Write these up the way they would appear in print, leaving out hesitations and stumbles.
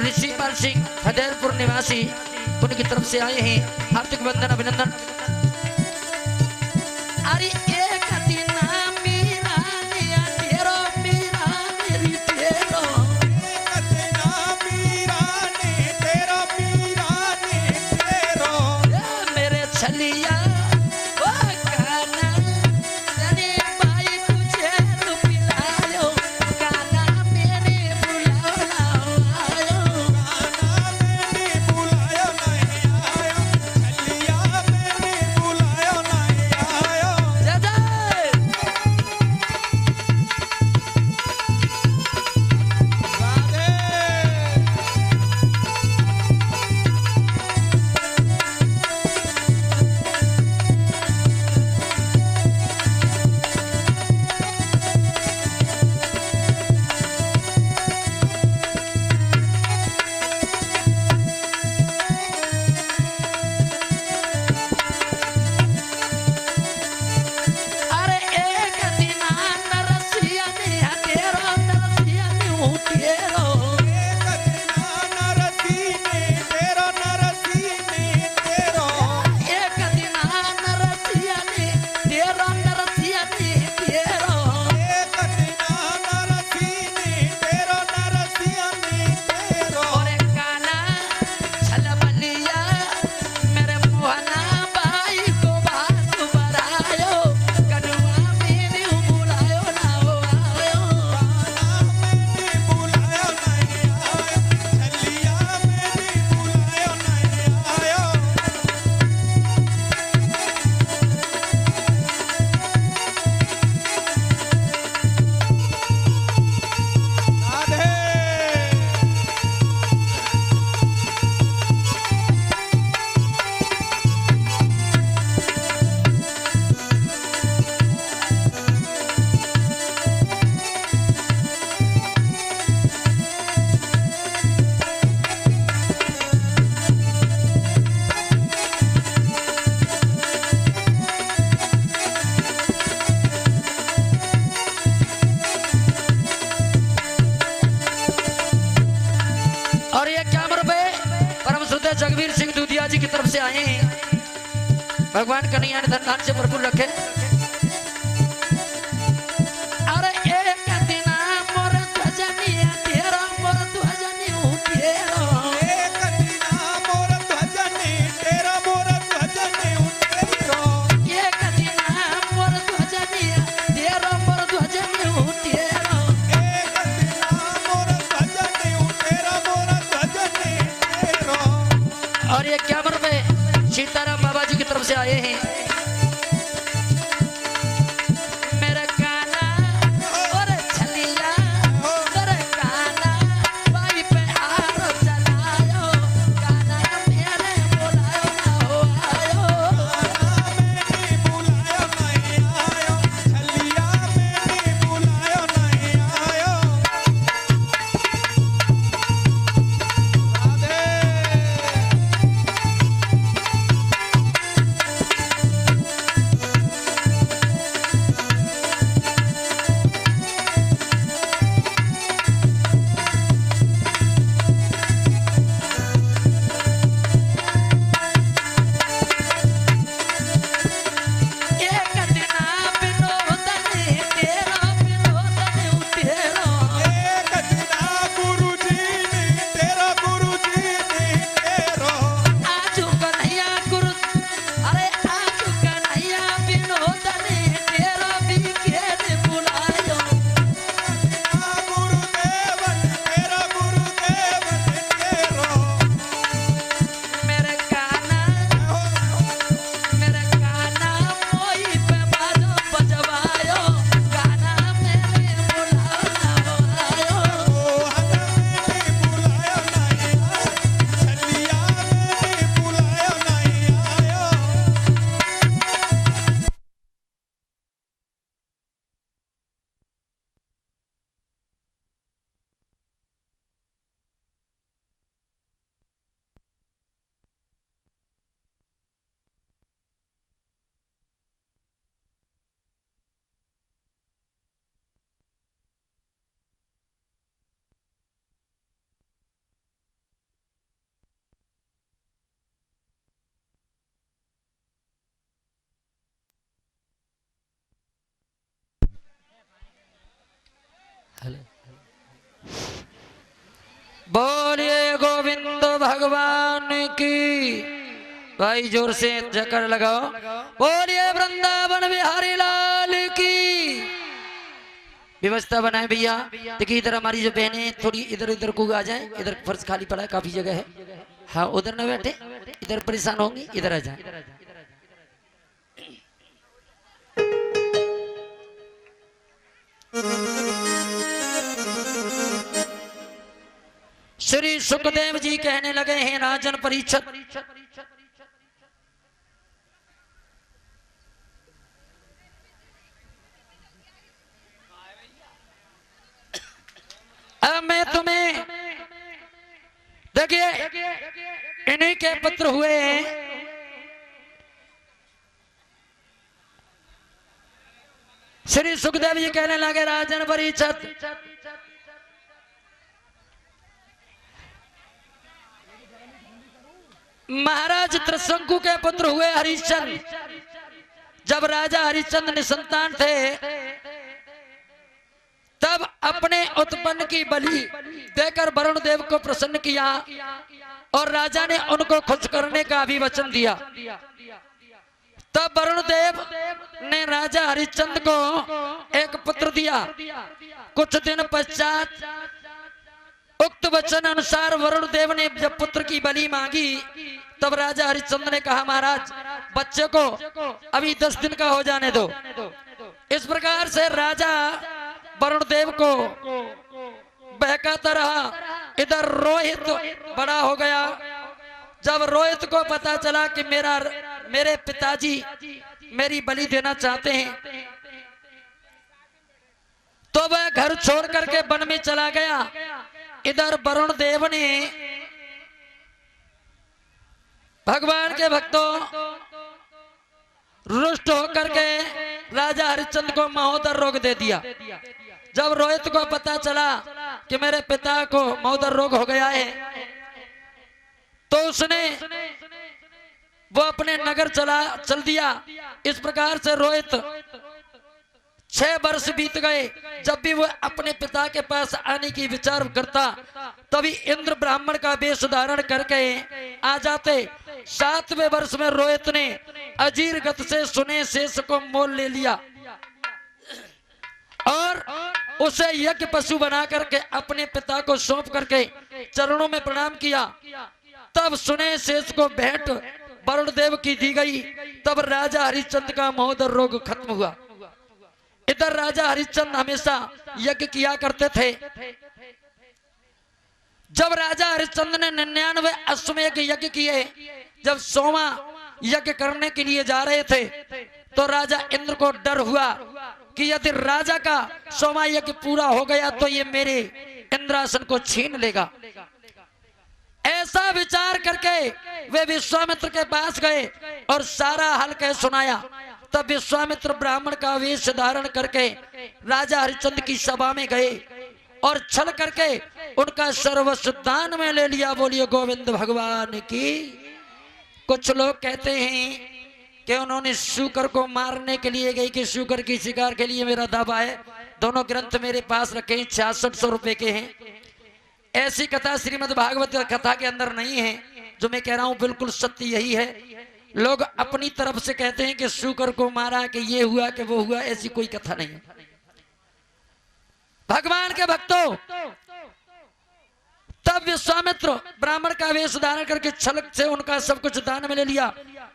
ऋषिपाल सिंह हदैरपुर निवासी उनकी तरफ से आए हैं, हार्दिक वंदन अभिनंदन। अरे एक दिन मीरा ने तेरो मीरा मेरी तेरो, एक दिन मीरा ने तेरो मीरा ने तेरो, मेरे छलिया ओ काना तेरे भाई तुझे पिलायो, काना मैंने बुलाओ आयो, काना मैंने बुलायो नहीं आयो, छलिया मैंने बुलायो नहीं आयो। जय जय। राधे अरे एक दिन नरसिया ने तेरो नरसिया ने तेरो, एक दिन नरसी ने तेरो नरसी ने तेरो, एक दिन नरसिया ने तेरो नरसिया ने तेरो, एक दिन नरसी ने तेरो नरसिया ने तेरो। और काना छलबलिया मेरे मोहना भाई को बात बरायो, कनुआ मेरे बुलायो ना हो आयो, काना मैंने बुलायो नहीं आयो, छलिया मैंने बुलायो नहीं आयो। राधे और ये 51 रुपए परम श्रद्धेय जगवीर सिंह दूधिया जी की तरफ से आए हैं, भगवान कन्हैया ने धन से भरपूर रखे। अरे एक दिन मोर ध्वजनिया तेरा मोर ध्वजनी तेरो, एक दिन मोर ध्वजनी तेरा मोर ध्वजनी तेरो, एक दिन मोर ध्वजनिया तेरा मोर ध्वजनी तेरो, एक दिन मोर ध्वजनी तेरा मोर ध्वजनी तेरो। और ये 51 रुपए सीताराम बाबा जी की तरफ से आए हैं। मेरा काना और छलिया मेरा काना भाई पे आरो चलायो, काना मेरे बुलायो ना हो आयो, काना मैंने बुलायो नहीं आयो, छलिया मैंने बुलायो नहीं आयो। राधे की। भाई जोर से जयकार लगाओ, बोलिए वृंदावन बिहारी लाल की। व्यवस्था बनाए भैया। देखिए इधर हमारी जो बहनें थोड़ी इधर उधर को आ जाए, इधर फर्श खाली पड़ा है, काफी जगह है। हाँ उधर न बैठे, इधर परेशान होंगी, इधर आ जाए। श्री सुखदेव जी कहने लगे हैं राजन परीक्षित, अब मैं तुम्हें, देखिए इन्हीं के पुत्र हुए हैं श्री सुखदेव जी कहने लगे राजन परीक्षित, महाराज त्रिशंकु के पुत्र हुए हरिश्चंद्र। जब राजा हरिश्चंद्र निसंतान थे तब अपने उत्पन्न की बलि देकर वरुण देव को प्रसन्न किया और राजा ने उनको खुश करने का भी वचन दिया। तब वरुण देव ने राजा हरिश्चंद्र को एक पुत्र दिया। कुछ दिन पश्चात उक्त वचन अनुसार वरुण देव ने जब पुत्र की बलि मांगी तब राजा हरिश्चंद्र ने कहा महाराज बच्चे को अभी 10 दिन का हो जाने दो। इस प्रकार से राजा वरुण देव को बहकाता रहा। इधर रोहित बड़ा हो गया। जब रोहित को पता चला कि मेरे पिताजी मेरी बलि देना चाहते हैं तो वह घर छोड़ करके वन में चला गया। इधर वरुण देव ने भगवान के भक्तों रुष्ट होकर के राजा हरिश्चंद्र को महोदर रोग दे दिया। जब रोहित को पता चला कि मेरे पिता को महोदर रोग हो गया है तो उसने वो अपने नगर चल दिया। इस प्रकार से रोहित 6 वर्ष बीत गए। जब भी वो अपने पिता के पास आने की विचार करता तभी इंद्र ब्राह्मण का वेश धारण करके आ जाते। 7वें वर्ष में रोहित ने अजीर गत से सुने शेष को मोल ले लिया और उसे यज्ञ पशु बना करके अपने पिता को सौंप करके चरणों में प्रणाम किया। तब सुने शेष को भेंट वरुण देव की दी गई। तब राजा हरिश्चंद्र का महोदर रोग खत्म हुआ। इधर राजा हरिश्चंद्र हमेशा यज्ञ किया करते थे। जब राजा हरिश्चंद्र ने 99 अश्वमेध यज्ञ किए, जब 100वां यज्ञ करने के लिए जा रहे थे तो राजा इंद्र को डर हुआ कि यदि राजा का 100वां यज्ञ पूरा हो गया तो ये मेरे इंद्रासन को छीन लेगा। ऐसा विचार करके वे विश्वामित्र के पास गए और सारा हल कह सुनाया। तब विश्वामित्र ब्राह्मण का वेश धारण करके राजा हरिश्चंद्र की सभा में गए और छल करके उनका सर्वस्व दान में ले लिया। बोलिए गोविंद भगवान की। कुछ लोग कहते हैं कि उन्होंने शूकर को मारने के लिए गई कि शूकर की शिकार के लिए मेरा दावा है। दोनों ग्रंथ मेरे पास रखे 6600 रुपए के हैं। ऐसी कथा श्रीमद् भागवत कथा के अंदर नहीं है। जो मैं कह रहा हूं बिल्कुल सत्य यही है। लोग अपनी तरफ से कहते हैं कि शूकर को मारा कि ये हुआ कि वो हुआ, ऐसी कोई कथा नहीं है। भगवान के भक्तों, तब विश्वामित्र ब्राह्मण का वेश धारण करके छलक से उनका सब कुछ दान में ले लिया।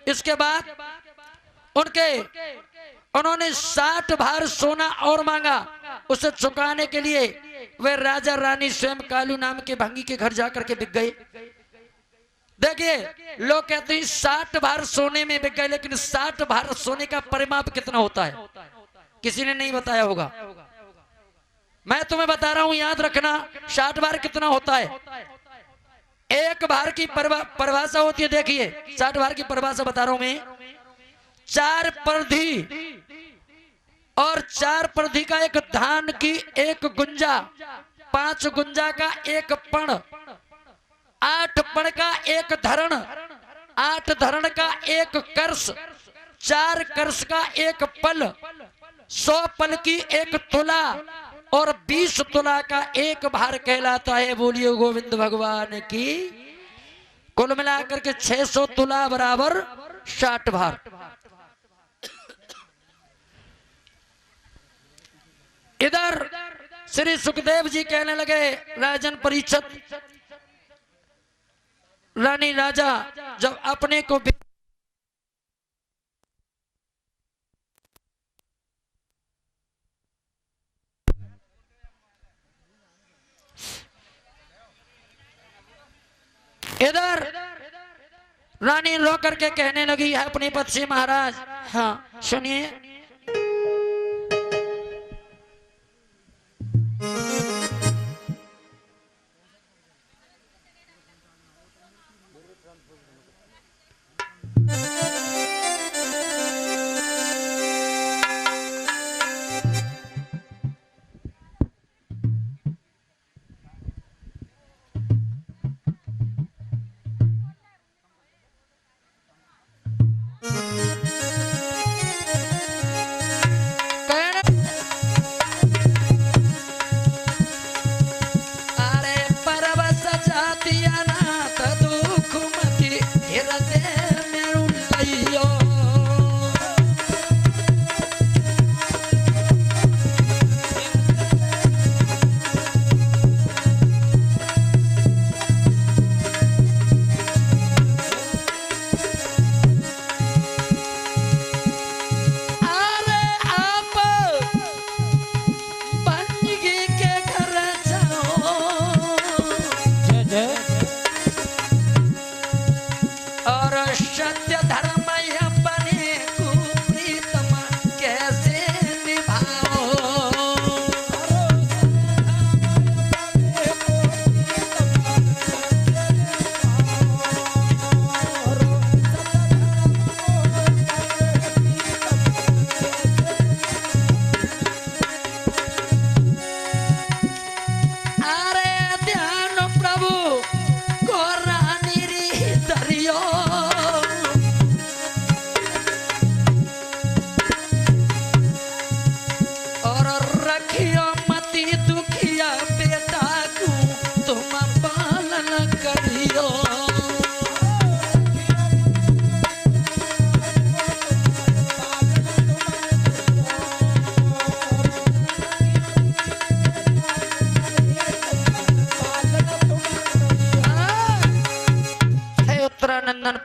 इसके बाद उन्होंने 60 भार सोना और मांगा। उसे चुकाने के लिए वे राजा रानी स्वयं कालू नाम के भंगी के घर जाकर के बिक गए। देखिए लोग कहते हैं 60 भार सोने में बिक गए, लेकिन 60 भार सोने का परिमाप कितना होता है किसी ने नहीं बताया होगा। मैं तुम्हें बता रहा हूं, याद रखना 60 भार कितना होता है। एक भार की परिभाषा होती है। देखिए 60 भार की परिभाषा बता रहा हूं मैं। 4 परधी और 4 परधी का एक धान की एक गुंजा, 5 गुंजा का एक पण, 8 पण का एक धरण, 8 धरण का एक कर्ष, 4 कर्ष का एक पल, 100 पल की एक तुला और 20 तुला का एक भार कहलाता है। बोलिए गोविंद भगवान की। कुल मिलाकर के 600 तुला बराबर 60 भार। इधर श्री सुखदेव जी कहने लगे, राजन परीक्षित, रानी राजा जब अपने को इधर रानी रो करके कहने लगी है अपने पति से, महाराज हाँ सुनिए,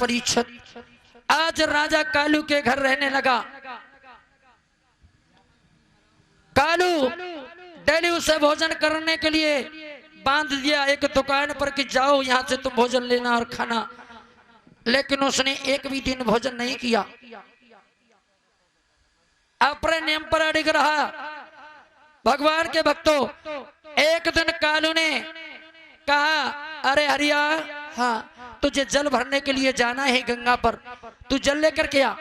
परीक्षित आज राजा कालू के घर रहने लगा। कालू डेली उसे भोजन करने के लिए बांध दिया एक दुकान पर कि जाओ यहां से तुम भोजन लेना और खाना, लेकिन उसने एक भी दिन भोजन नहीं किया, अपने नियम पर अड़िग रहा। भगवान के भक्तों, एक दिन कालू ने कहा, अरे हरिया, हाँ तुझे जल भरने के लिए जाना है गंगा पर, तू जल लेकर के आ।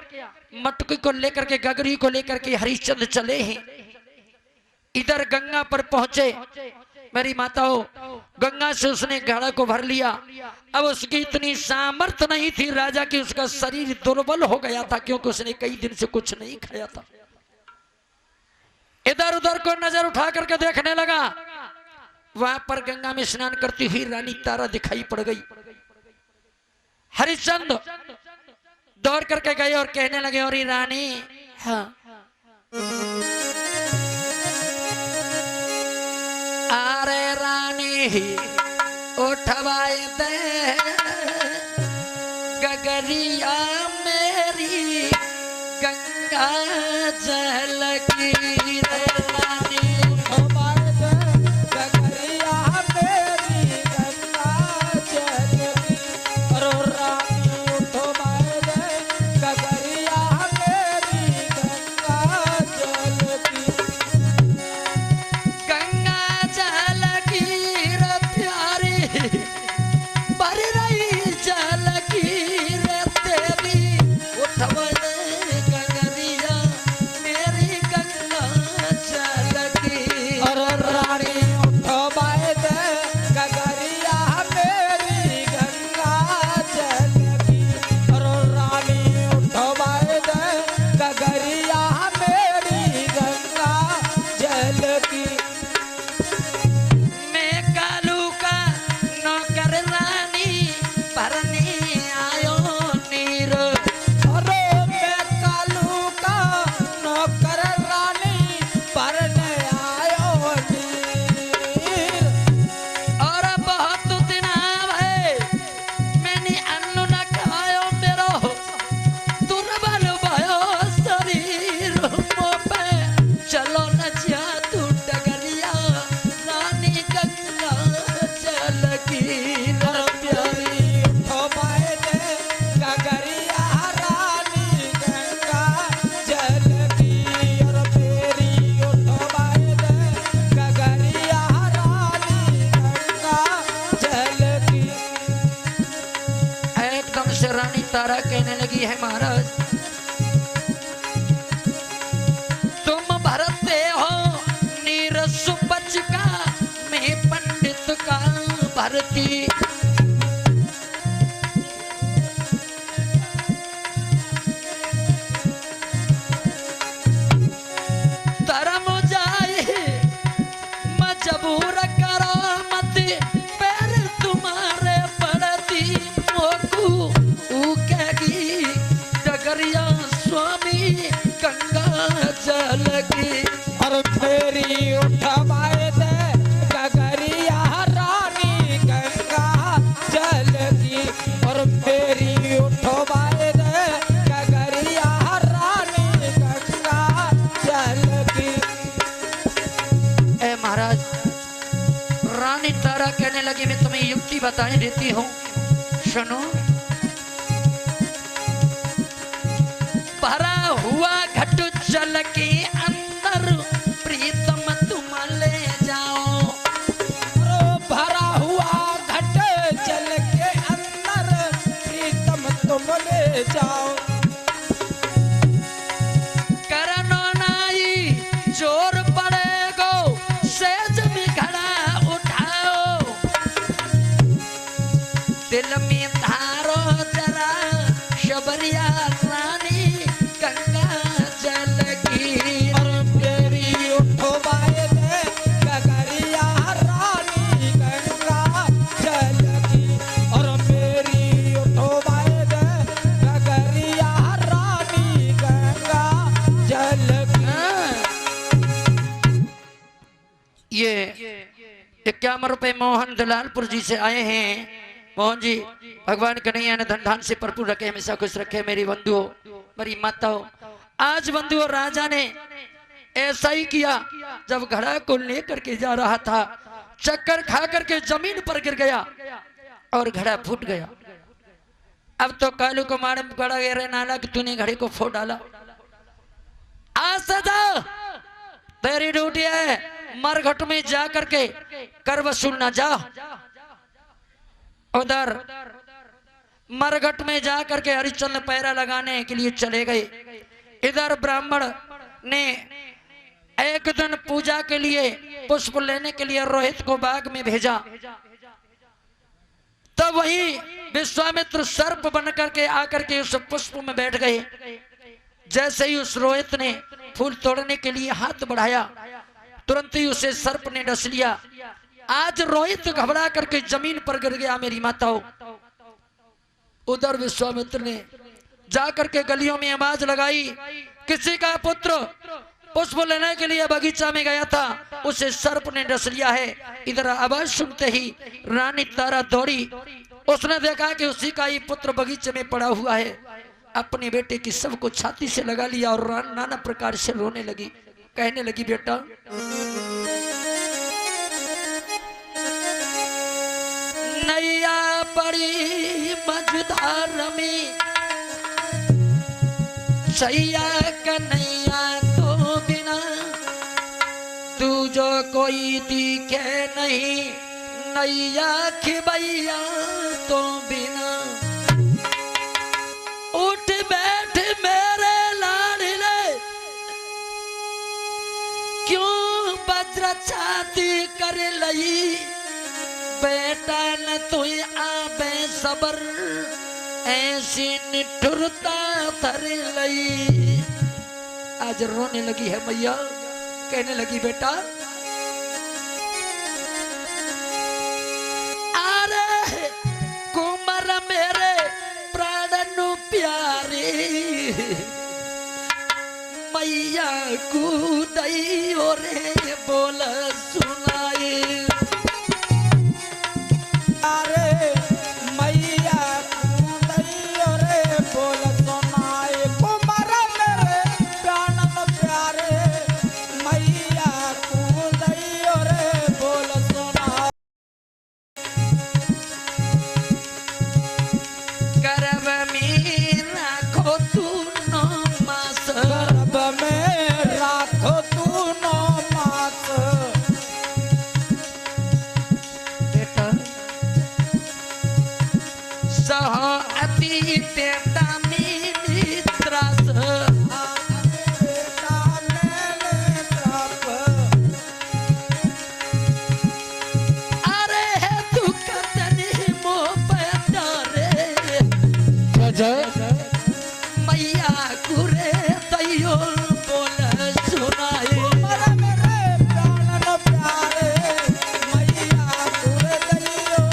मटकी को लेकर के, गगरी को लेकर के हरिश्चंद्र चले हैं। इधर गंगा पर पहुंचे, मेरी माताओं, गंगा से उसने घड़ा को भर लिया। अब उसकी इतनी सामर्थ्य नहीं थी राजा की, उसका शरीर दुर्बल हो गया था क्योंकि उसने कई दिन से कुछ नहीं खाया था। इधर उधर को नजर उठा करके देखने लगा, वहां पर गंगा में स्नान करती हुई रानी तारा दिखाई पड़ गई। हरिश्चंद्र दौड़ करके गए और कहने लगे, और रानी, हाँ अरे रानी उठवाए दे गगरिया मेरी गंगा जल की रे रानी, उठवाए दे गगरिया मेरी गंगा जल की, अरे रानी उठवाए दे गगरिया मेरी गंगा जल की। गंगा जल की रे प्यारी भर रही जल की रे तेरी, उठवाए दे गगरिया मेरी गंगा महाराज तुम भरते हो नीर सुपच का, मैं पंडित का भरती। धर्म जाए मजबूर करो मत, पैर तुम्हारे पड़ती मोकू उकेगी डगरिया स्वामी गंगा जल की। और फेरी उठवाए दे गगरिया रानी गंगा जल की। और फेरी उठवाए दे गगरिया रानी गंगा जल की। ए महाराज रानी तारा कहने लगी मैं तुम्हें युक्ति बताने देती हूँ, सुनो। भरा हुआ घट जल के अंदर प्रीतम तुम ले जाओ। भरा हुआ घट जल के अंदर प्रीतम तुम ले जाओ। करनो नाई जोर पड़ेगो सेज में घड़ा उठाओ। दिल में धारो जरा शबरिया रानी गंगा जल की। और फेरी उठवाए दे गगरिया रानी गंगा जल की। और फेरी उठवाए दे गगरिया रानी गंगा जल की। ये 51 रुपए मोहन दलालपुर जी से आए हैं। मोहन जी भगवान कन्हैया ने धन धान से भरपूर रखे, हमेशा खुश रखे मेरी बंधुओं मेरी माताओं। आज बंधुओं राजा ने ऐसा ही किया, जब घड़ा को लेकर के जा रहा था चक्कर खा करके जमीन पर गिर गया और घड़ा फूट गया। अब तो कालू को मारे पड़ा गया रे नाला कि तूने घड़े को फोड़ डाला। आज सदा तेरी ड्यूटी है, मरघट में जा करके कर वसूलना जा। उधर मरघट में जा करके हरिश्चंद्र पैरा लगाने के लिए चले गए। इधर ब्राह्मण ने एक दिन पूजा के लिए पुष्प लेने के लिए रोहित को बाग में भेजा। तब वही विश्वामित्र सर्प बन करके आकर के उस पुष्प में बैठ गए। जैसे ही उस रोहित ने फूल तोड़ने के लिए हाथ बढ़ाया, तुरंत ही उसे सर्प ने डस लिया। आज रोहित घबरा करके जमीन पर गिर गया मेरी माताओं। उधर विश्वामित्र ने जाकर के गलियों में आवाज लगाई, किसी का पुत्र पुष्प लेने के लिए बगीचा में गया था, उसे सर्प ने डस लिया है। इधर आवाज सुनते ही रानी तारा दौड़ी, उसने देखा कि उसी का ही पुत्र बगीचे में पड़ा हुआ है। अपने बेटे की सबको छाती से लगा लिया और नाना प्रकार से रोने लगी। कहने लगी बेटा नैया बड़ी मझधार में सैया कन्हैया तो बिना, तू जो कोई दिखे नहीं नैया खिबैया तो बिना। उठ बैठ मेरे लाडले, क्यों वज्र छाती कर लई, बेटा न तू आबे सबर ऐसी निठुरता थर लई। आज रोने लगी है मैया, कहने लगी बेटा अरे कुमार मेरे प्राण प्यारे, मैया कूदई और बोल सुनाए। अरे मैया कूदई और बोल सुनाए। कुमार मेरे प्राण प्यारे, मैया कूदई और बोल सुनाए। गर्भ में राखो तू 9 मास, गर्भ में राखो तू 9 मास। मैया कुरे दैयो बोल सुनाए। कुंवर मेरे प्राणन प्यारे मैया कुरे दैयो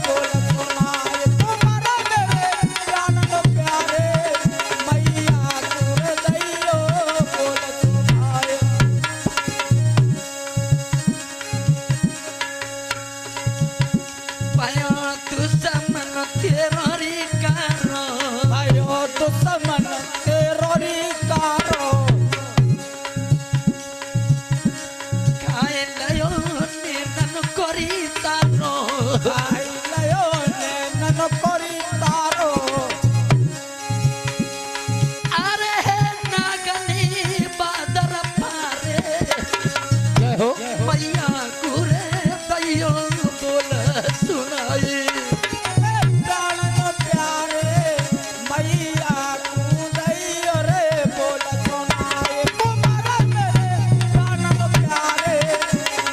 बोल सुनाए। कुंवर मेरे प्राणन प्यारे मैया कुरे दैयो बोल सुनाए। पायो तू समन तेरी कारो भयो दुश्मन तेरोरी कारो खाए लयो निधन करी तारो भाई लयो ने नन करी तारो। अरे नागनी बादर पारे जय हो मैया कुरे दैयो बोल सुनाए। प्राणन प्यारे मैया कुदैयो रे बोल सुनाए। कुंवर मेरे प्राणन प्यारे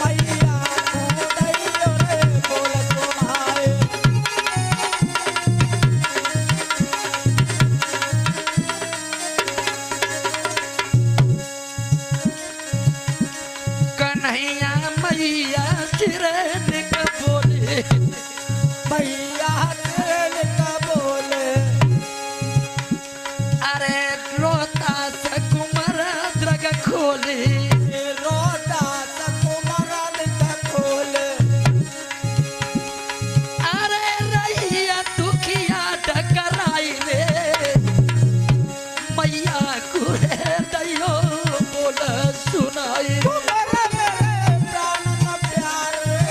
मैया कुदैयो रे बोल सुनाए। कन्हैया मैया सिरे निक बोले मैया तेरे का बोले अरे रोता से कुमार द्रग खोले रोटा कुमार का खोले। अरे रैया दुखिया डकराई रे मैया कुरे दैयो बोल सुनाई। कुंवर मेरे प्राणन प्यारे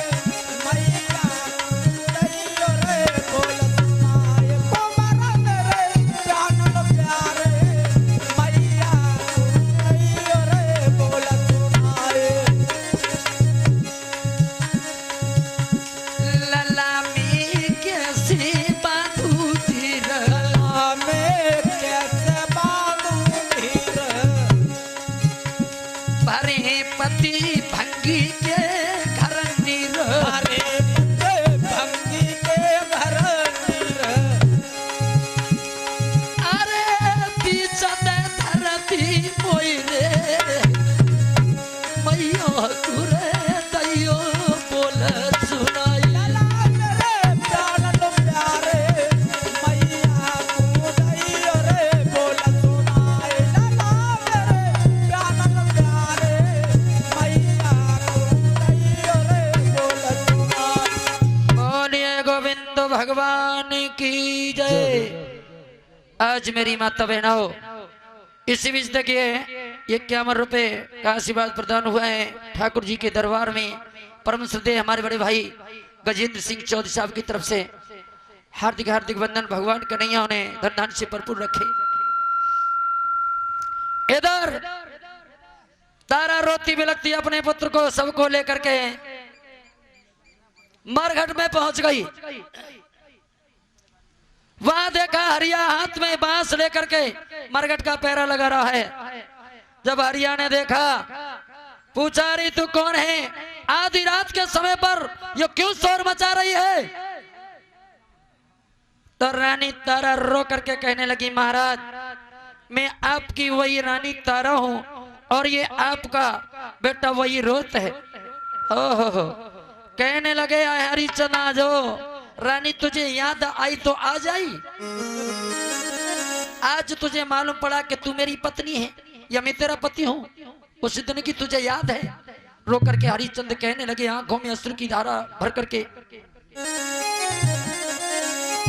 मैया कुदैयो रे बोल सुनाए। कुंवर मेरे प्राणन प्यारे मैया कुदैयो रे बोल सुनाए। लला में कैसी बातू तीर में कैसे बांधू हीर भरे पति भंगी के घर नीर हरे पुते भंगी के घर नीर। अरे बीच धरती मोइरे मैया कुरे दैयो बोल सुनाई। लला मेरे प्राणन प्यारे मैया कुदैयो रे बोल सुनाए। लला मेरे प्राणन प्यारे मैया कुदैयो रे बोल सुनाए। बोलिए गोविंद भगवान की जय। आज मेरी माता बहनों इसी बीच देखिए 51 रुपए का आशीर्वाद प्रदान हुआ है ठाकुर जी के दरबार में। परम श्रद्धेय हमारे बड़े भाई गजेंद्र सिंह चौधरी साहब की तरफ से हार्दिक हार्दिक वंदन। भगवान कन्हैया उन्हें धन धान से भरपूर रखे। इधर तारा रोती बिलखती अपने पुत्र को सबको लेकर के मरघट में पहुंच गई। वहां देखा हरिया हाथ में बांस लेकर के मरघट का पैरा लगा रहा है। जब हरिया ने देखा पूछा अरे तू कौन है, आधी रात के समय पर ये क्यों शोर मचा रही है। तो रानी तारा रो करके कहने लगी महाराज मैं आपकी वही रानी तारा हूं और ये आपका बेटा वही रोत है। हो कहने लगे हरिचंद आ जाओ। रानी तुझे याद आई तो आ जाई। आज तुझे मालूम पड़ा कि तू मेरी पत्नी है या मैं तेरा पति हूँ। उस दिन की तुझे याद है। रो करके हरिचंद कहने लगे आंखों में अश्रु की धारा भर करके